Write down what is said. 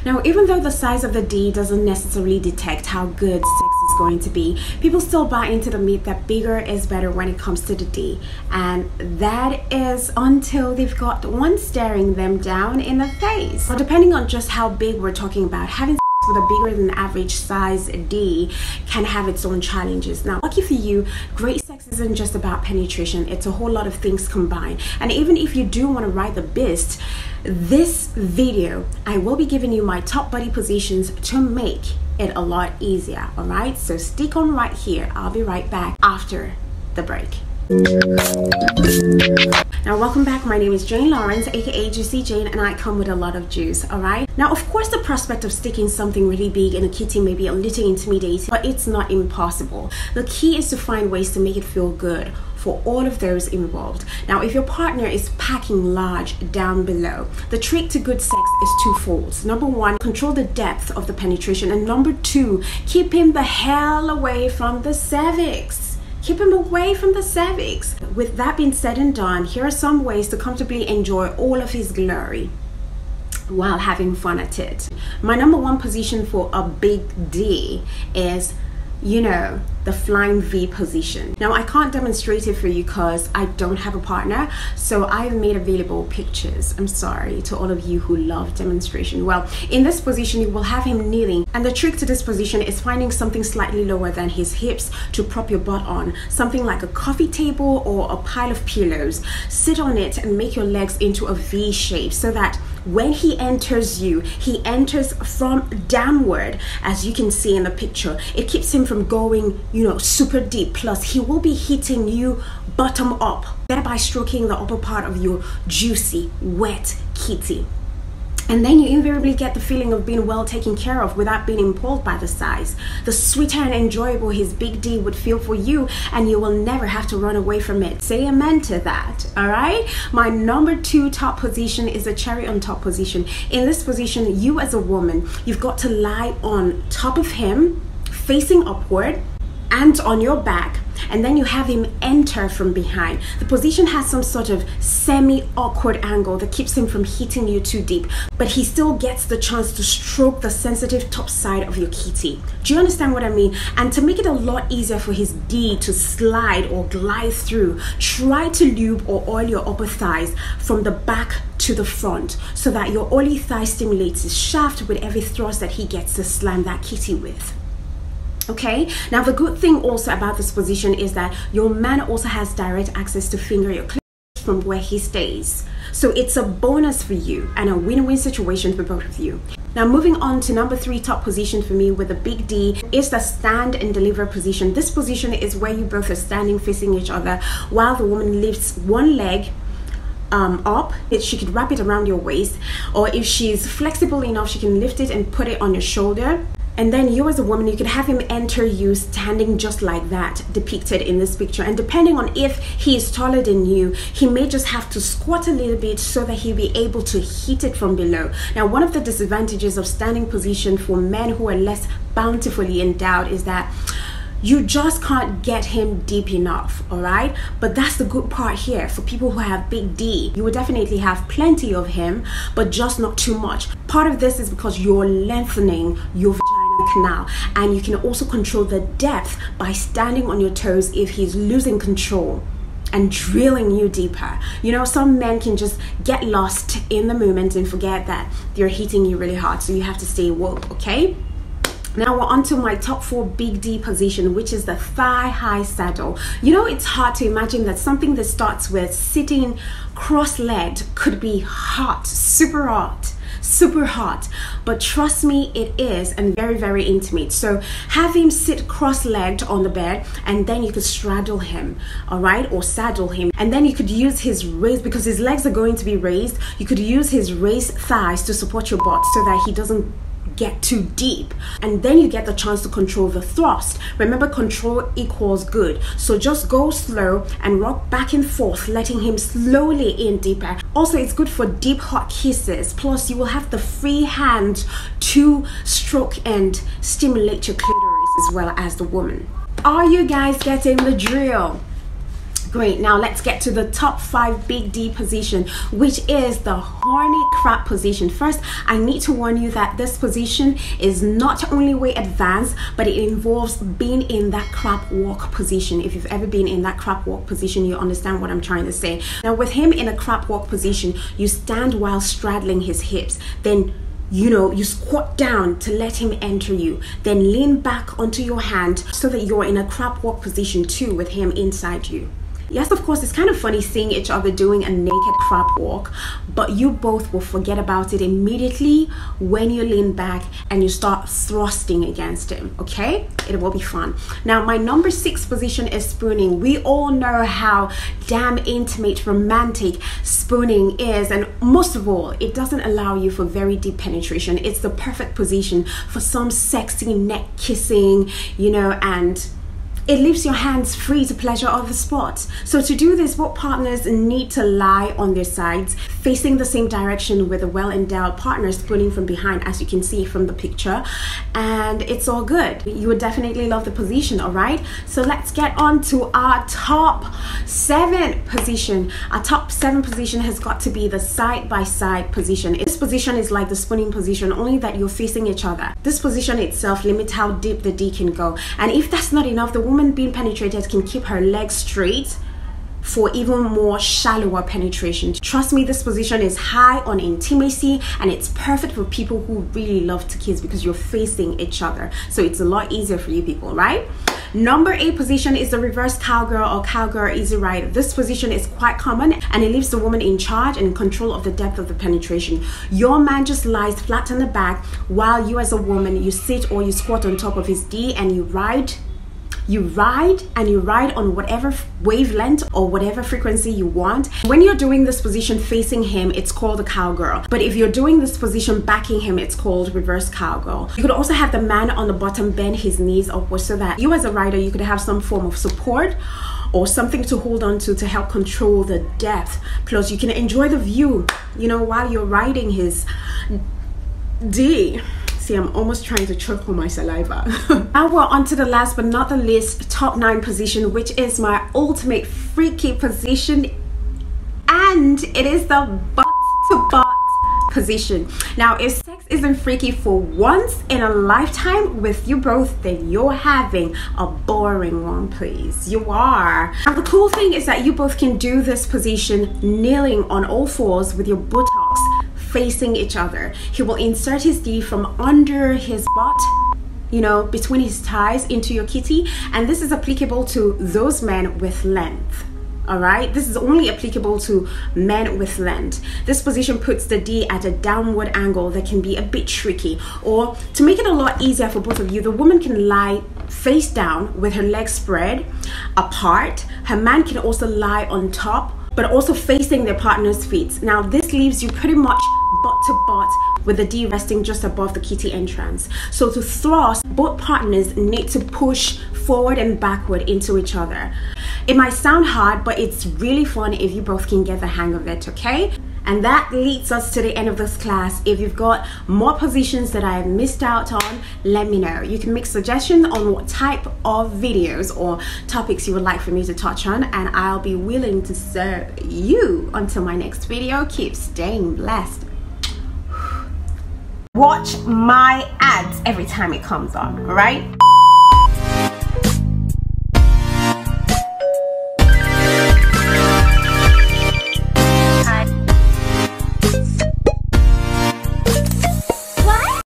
Now, even though the size of the D doesn't necessarily detect how good sex is going to be, people still buy into the myth that bigger is better when it comes to the D. And that is until they've got one staring them down in the face. Well, depending on just how big we're talking about, having with a bigger than average size D can have its own challenges. Now, lucky for you, great sex isn't just about penetration, it's a whole lot of things combined. And even if you do want to ride the beast, this video I will be giving you my top body positions to make it a lot easier. All right, so stick on right here. I'll be right back after the break. Now, welcome back. My name is Jane Lawrence, aka Juicy Jane, and I come with a lot of juice. All right, now of course the prospect of sticking something really big in a kitty may be a little intimidating, but it's not impossible. The key is to find ways to make it feel good for all of those involved. Now, if your partner is packing large down below, the trick to good sex is twofold. Number one, control the depth of the penetration, and number two, keep him the hell away from the cervix. Keep him away from the cervix. With that being said and done, here are some ways to comfortably enjoy all of his glory while having fun at it. My number one position for a big D is, you know, the flying V position. Now, I can't demonstrate it for you because I don't have a partner, so I've made available pictures. I'm sorry to all of you who love demonstration. Well, in this position, you will have him kneeling, and the trick to this position is finding something slightly lower than his hips to prop your butt on, something like a coffee table or a pile of pillows. Sit on it and make your legs into a V shape so that when he enters you, he enters from downward, as you can see in the picture. It keeps him from going, you know, super deep. Plus, he will be hitting you bottom up, thereby stroking the upper part of your juicy, wet kitty. And then you invariably get the feeling of being well taken care of without being impelled by the size. The sweeter and enjoyable his big D would feel for you, and you will never have to run away from it. Say amen to that, all right? My number two top position is the cherry on top position. In this position, you as a woman, you've got to lie on top of him, facing upward, and on your back, and then you have him enter from behind. The position has some sort of semi-awkward angle that keeps him from hitting you too deep, but he still gets the chance to stroke the sensitive top side of your kitty. Do you understand what I mean? And to make it a lot easier for his D to slide or glide through, try to lube or oil your upper thighs from the back to the front so that your oily thigh stimulates his shaft with every thrust that he gets to slam that kitty with. Okay, now the good thing also about this position is that your man also has direct access to finger your clitoris from where he stays. So it's a bonus for you and a win-win situation for both of you. Now, moving on to number three top position for me with a big D is the stand and deliver position. This position is where you both are standing facing each other while the woman lifts one leg up. She could wrap it around your waist, or if she's flexible enough, she can lift it and put it on your shoulder. And then you as a woman, you can have him enter you standing just like that, depicted in this picture. And depending on if he is taller than you, he may just have to squat a little bit so that he'll be able to hit it from below. Now, one of the disadvantages of standing position for men who are less bountifully endowed is that you just can't get him deep enough, all right? But that's the good part here. For people who have big D, you will definitely have plenty of him, but just not too much. Part of this is because you're lengthening your vagina canal, and you can also control the depth by standing on your toes if he's losing control and drilling you deeper. You know, some men can just get lost in the moment and forget that they're hitting you really hard, so you have to stay woke, okay? Now we're on to my top four big D position, which is the thigh high saddle. You know, it's hard to imagine that something that starts with sitting cross-legged could be hot, super hot, super hot. But trust me, it is, and very, very intimate. So have him sit cross-legged on the bed, and then you could straddle him, all right, or saddle him. And then you could use his raised, because his legs are going to be raised, you could use his raised thighs to support your butt so that he doesn't get too deep, and then you get the chance to control the thrust. Remember, control equals good. So just go slow and rock back and forth, letting him slowly in deeper. Also, it's good for deep hot kisses. Plus, you will have the free hand to stroke and stimulate your clitoris as well as the woman. Are you guys getting the drill? Great, now let's get to the top 5 big D position, which is the horny crab position. First, I need to warn you that this position is not only way advanced, but it involves being in that crab walk position. If you've ever been in that crab walk position, you understand what I'm trying to say. Now with him in a crab walk position, you stand while straddling his hips, then you squat down to let him enter you, then lean back onto your hand so that you're in a crab walk position too with him inside you. Yes, of course, it's kind of funny seeing each other doing a naked crab walk, but you both will forget about it immediately when you lean back and you start thrusting against him, okay? It will be fun. Now, my number 6 position is spooning. We all know how damn intimate, romantic spooning is, and most of all, it doesn't allow you for very deep penetration. It's the perfect position for some sexy neck kissing, and it leaves your hands free to pleasure other spots. So to do this, both partners need to lie on their sides, facing the same direction with a well-endowed partner spooning from behind, as you can see from the picture, and it's all good. You would definitely love the position, all right? So let's get on to our top 7 position. Our top 7 position has got to be the side-by-side position. This position is like the spooning position, only that you're facing each other. This position itself limits how deep the D can go, and if that's not enough, the woman being penetrated can keep her legs straight for even more shallower penetration. Trust me, this position is high on intimacy, and it's perfect for people who really love to kiss because you're facing each other, so it's a lot easier for you people, right? Number 8 position is the reverse cowgirl or cowgirl easy ride. This position is quite common, and it leaves the woman in charge and in control of the depth of the penetration. Your man just lies flat on the back while you as a woman, you sit or you squat on top of his D and you ride on whatever wavelength or whatever frequency you want. When you're doing this position facing him, it's called a cowgirl. But if you're doing this position backing him, it's called reverse cowgirl. You could also have the man on the bottom bend his knees upwards so that you as a rider, you could have some form of support or something to hold on to help control the depth. Plus you can enjoy the view, while you're riding his D. See, I'm almost trying to choke on my saliva. Now we're on to the last but not the least top 9 position, which is my ultimate freaky position, and it is the butt to butt position. Now, if sex isn't freaky for once in a lifetime with you both, then you're having a boring one, please. You are. Now, the cool thing is that you both can do this position kneeling on all fours with your buttocks facing each other. He will insert his D from under his butt, between his thighs into your kitty, and this is applicable to those men with length. All right, this is only applicable to men with length. This position puts the D at a downward angle that can be a bit tricky, or to make it a lot easier for both of you, the woman can lie face down with her legs spread apart. Her man can also lie on top, but also facing their partner's feet. Now this leaves you pretty much butt to butt with the D resting just above the kitty entrance. So to thrust, both partners need to push forward and backward into each other. It might sound hard, but it's really fun if you both can get the hang of it, okay? And that leads us to the end of this class. If you've got more positions that I have missed out on, let me know. You can make suggestions on what type of videos or topics you would like for me to touch on, and I'll be willing to serve you. Until my next video, keep staying blessed. Watch my ads every time it comes on, all right?